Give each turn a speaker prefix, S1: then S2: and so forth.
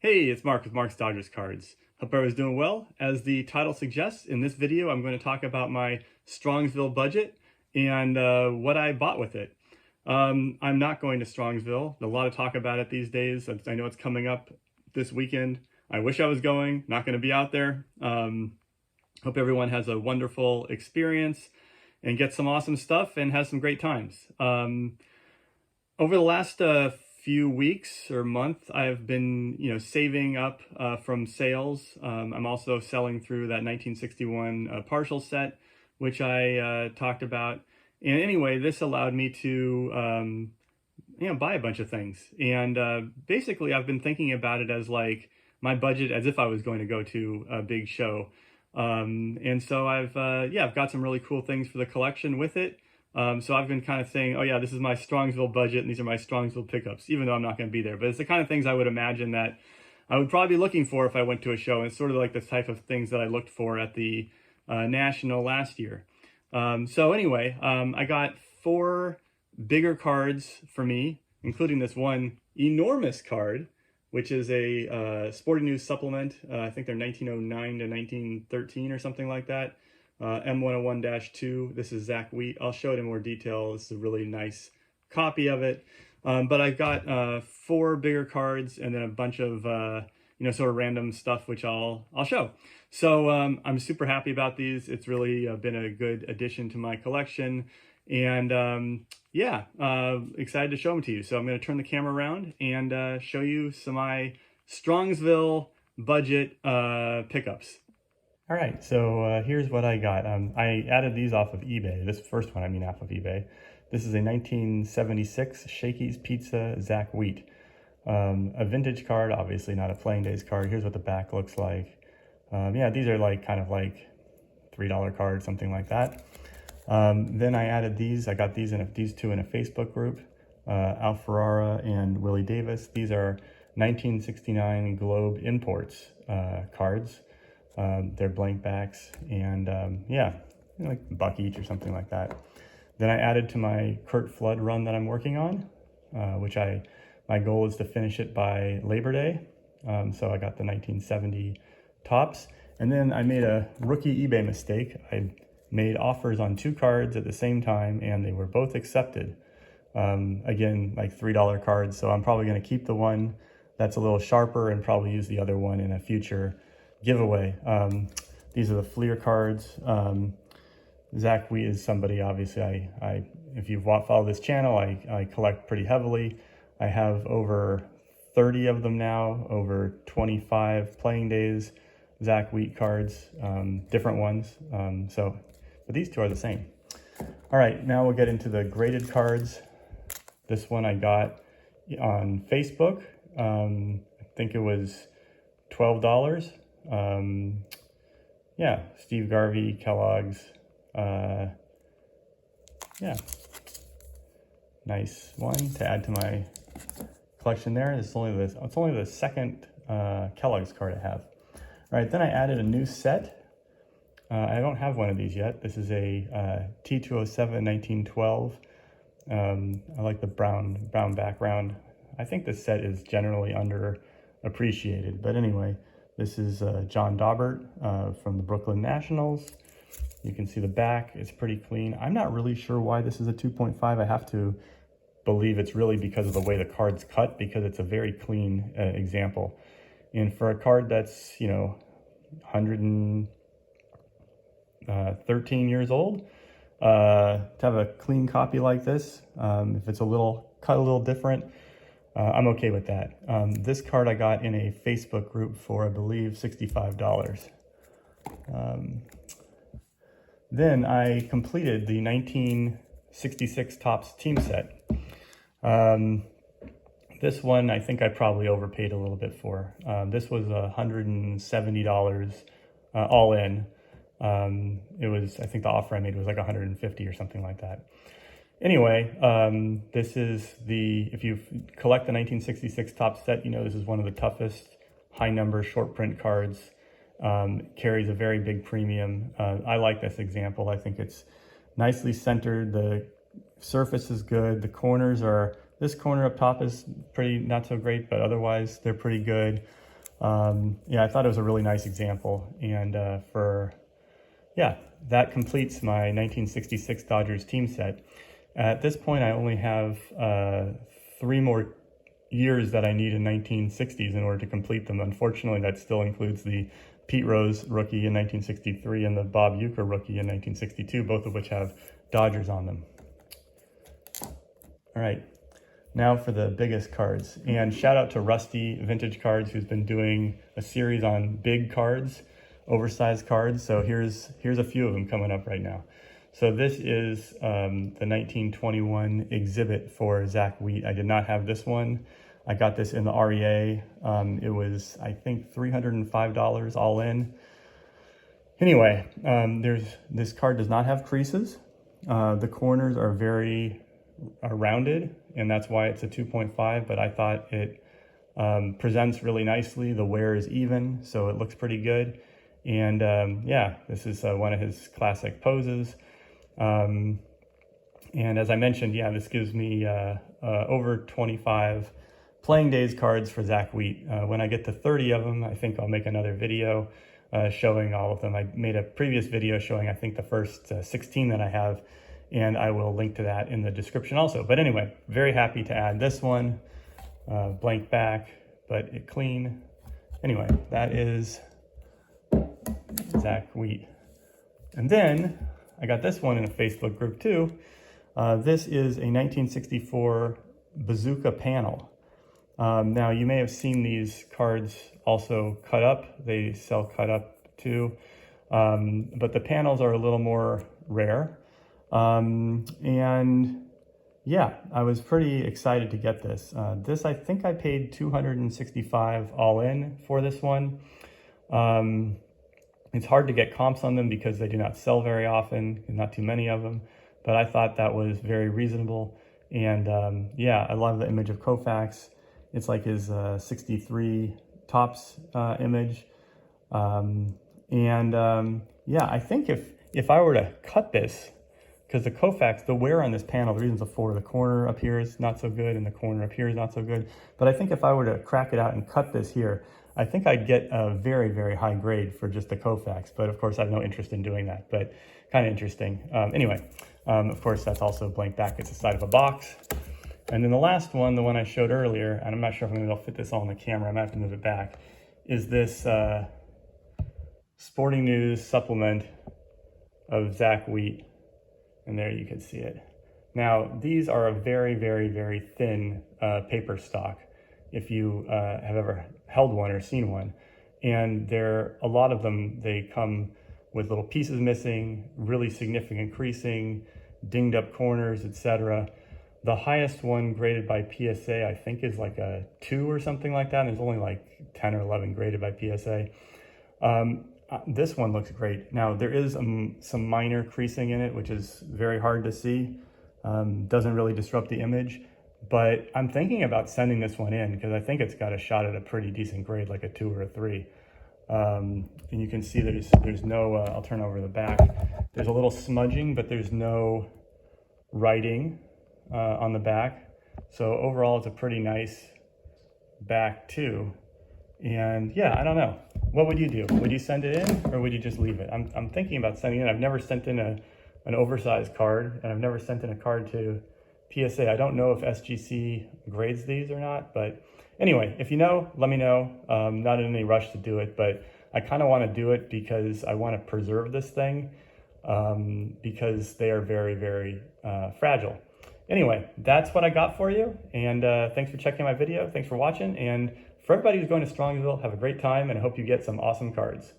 S1: Hey, it's Mark with Mark's Dodgers Cards. Hope everyone's doing well. As the title suggests, in this video I'm going to talk about my Strongsville budget and what I bought with it. I'm not going to Strongsville. There's a lot of talk about it these days. I know it's coming up this weekend. I wish I was going, not going to be out there. Hope everyone has a wonderful experience and gets some awesome stuff and has some great times. Over the last few weeks or month, I've been, saving up from sales. I'm also selling through that 1961 partial set, which I talked about. And anyway, this allowed me to, buy a bunch of things. And basically, I've been thinking about it as like my budget, as if I was going to go to a big show. And so I've got some really cool things for the collection with it. So I've been kind of saying, oh yeah, this is my Strongsville budget and these are my Strongsville pickups, even though I'm not going to be there. But it's the kind of things I would imagine that I would probably be looking for if I went to a show. And it's sort of like the type of things that I looked for at the National last year. So anyway, I got 4 bigger cards for me, including this one enormous card, which is a Sporting News supplement. I think they're 1909 to 1913 or something like that. M101-2. This is Zach Wheat. I'll show it in more detail. This is a really nice copy of it. But I've got 4 bigger cards and then a bunch of sort of random stuff, which I'll show. So I'm super happy about these. It's really been a good addition to my collection, and excited to show them to you. So I'm going to turn the camera around and show you some of my Strongsville budget pickups. All right, so here's what I got. I added these off of eBay. This first one, off of eBay. This is a 1976 Shakey's Pizza Zach Wheat. A vintage card, obviously not a playing days card. Here's what the back looks like. These are kind of like $3 cards, something like that. Then I added these. I got these two in a Facebook group. Al Ferrara and Willie Davis. These are 1969 Globe Imports cards. They're blank backs and like a buck each or something like that. Then I added to my Curt Flood run that I'm working on, which my goal is to finish it by Labor Day. So I got the 1970 tops. And then I made a rookie eBay mistake. I made offers on 2 cards at the same time and they were both accepted. Again, like $3 cards. So I'm probably going to keep the one that's a little sharper and probably use the other one in a future giveaway. These are the Fleer cards. Zach Wheat is somebody, obviously, if you've followed this channel, I collect pretty heavily. I have over 30 of them now, over 25 playing days Zach Wheat cards, different ones. But these two are the same. All right, now we'll get into the graded cards. This one I got on Facebook. I think it was $12. Steve Garvey, Kellogg's. Nice one to add to my collection there. It's only the second Kellogg's card I have. All right, then I added a new set. I don't have one of these yet. This is a T207 1912. I like the brown background. I think this set is generally underappreciated, but anyway, this is John Daubert from the Brooklyn Nationals. You can see the back, it's pretty clean. I'm not really sure why this is a 2.5. I have to believe it's really because of the way the card's cut, because it's a very clean example. And for a card that's, 113 years old, to have a clean copy like this, if it's cut a little different, I'm okay with that. This card I got in a Facebook group for, I believe, $65. Then I completed the 1966 Topps team set. This one I think I probably overpaid a little bit for. This was $170 all in. I think the offer I made was like $150 or something like that. Anyway, this is if you collect the 1966 Topps set, this is one of the toughest high number short print cards. Carries a very big premium. I like this example. I think it's nicely centered. The surface is good. The corners this corner up top is pretty not so great, but otherwise they're pretty good. Yeah, I thought it was a really nice example. And yeah, that completes my 1966 Dodgers team set. At this point, I only have 3 more years that I need in 1960s in order to complete them. Unfortunately, that still includes the Pete Rose rookie in 1963 and the Bob Uecker rookie in 1962, both of which have Dodgers on them. All right, now for the biggest cards. And shout out to Rusty Vintage Cards, who's been doing a series on big cards, oversized cards. So here's a few of them coming up right now. So this is the 1921 exhibit for Zach Wheat. I did not have this one. I got this in the REA. It was, I think, $305 all in. Anyway, this card does not have creases. The corners are very rounded, and that's why it's a 2.5, but I thought it presents really nicely. The wear is even, so it looks pretty good. And yeah, this is one of his classic poses. And as I mentioned, yeah, this gives me over 25 playing days cards for Zach Wheat. When I get to 30 of them, I think I'll make another video showing all of them. I made a previous video showing, I think, the first 16 that I have, and I will link to that in the description also. But anyway, very happy to add this one. Blank back, but it clean. Anyway, that is Zach Wheat. And then I got this one in a Facebook group too. This is a 1964 Bazooka panel. Now you may have seen these cards also cut up. They sell cut up too, but the panels are a little more rare. And yeah, I was pretty excited to get this. This, I think I paid $265 all in for this one. It's hard to get comps on them because they do not sell very often, not too many of them, but I thought that was very reasonable. And yeah, I love the image of Koufax. It's like his 63 Topps image. Yeah, I think if I were to cut this, because the Koufax, the wear on this panel, the reasons for the corner up here is not so good and the corner up here is not so good. But I think if I were to crack it out and cut this here, I think I'd get a very, very high grade for just the Koufax. But of course, I have no interest in doing that, but kind of interesting. Anyway, of course, that's also blank back. It's the side of a box. And then the last one, the one I showed earlier, and I'm not sure if I'm going to be able to fit this all on the camera, I might have to move it back, is this Sporting News supplement of Zach Wheat. And there you can see it. Now, these are a very, very, very thin paper stock, if you have ever held one or seen one. And a lot of them, they come with little pieces missing, really significant creasing, dinged up corners, etc. The highest one graded by PSA, I think, is like a 2 or something like that. And there's only like 10 or 11 graded by PSA. This one looks great. Now, there is some minor creasing in it, which is very hard to see. Doesn't really disrupt the image. But I'm thinking about sending this one in because I think it's got a shot at a pretty decent grade, like a 2 or a 3. And you can see there's no, I'll turn over the back. There's a little smudging, but there's no writing on the back. So overall, it's a pretty nice back too. And yeah, I don't know. What would you do? Would you send it in or would you just leave it? I'm thinking about sending it in. I've never sent in an oversized card, and I've never sent in a card to PSA. I don't know if SGC grades these or not, but anyway, if you know, let me know. Not in any rush to do it, but I kind of want to do it because I want to preserve this thing because they are very, very fragile. Anyway, that's what I got for you, and thanks for checking my video. Thanks for watching, and for everybody who's going to Strongsville, have a great time, and I hope you get some awesome cards.